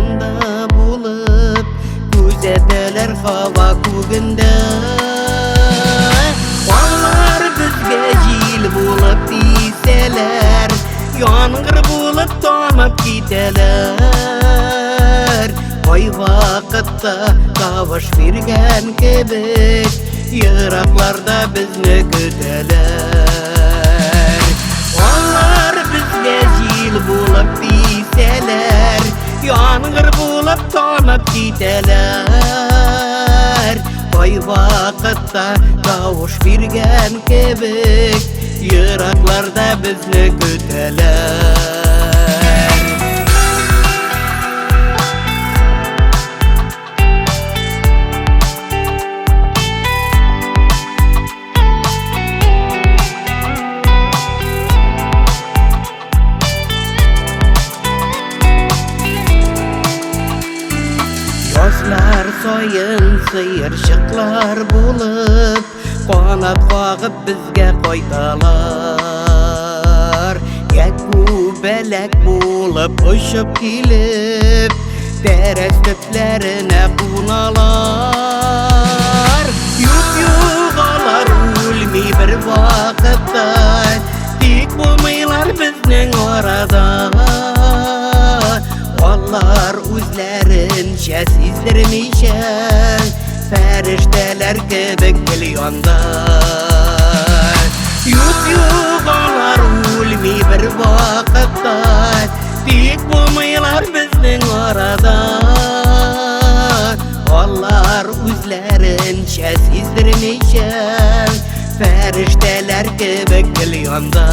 янда булып, күзәтәләр һава күгендә. Алар безгә җил булып тисәләр, яңгыр булып тамып китәләр. Ай вакытта тавыш биргән кебек, еракларда безне көтәләр. Алар безгә җил булып тисәләр, яңгыр булып тамып китәләр. Ай вакытта тавыш биргән кебек, еракларда безне көтәләр. Yazlar sayın sıyırşıklar bulup, kanat kağıp bizge koydalar. Yakku belek bulup uçup kilip, dərəz töplərine kunalar. Yuq-yuqalar ulmi bir vakıtta, tik bulmaylar bizning orada. Onlar үзләренчә сиздермичә, фәрештәләр кебек миллионда. Юк-югалар үлми бер вакытта, тик булмыйлар безнең арада. Onlar үзләренчә сиздермичә, фәрештәләр кебек миллионда.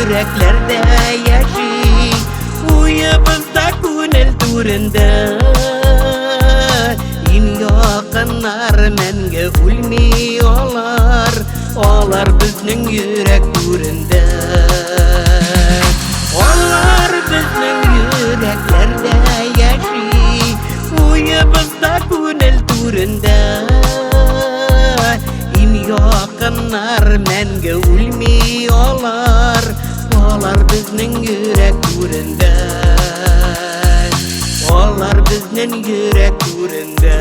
Йөрәкләрдә яши, уебызда күңел түрендә. Иң якыннар мәңге үлми алар, алар безнең йөрәк түрендә. Алар безнең йөрәкләрдә яши, уебызда күңел түрендә. Иң якыннар мәңге үлми алар, алар безнең йөрәк түрендә. Алар безнең йөрәк түрендә.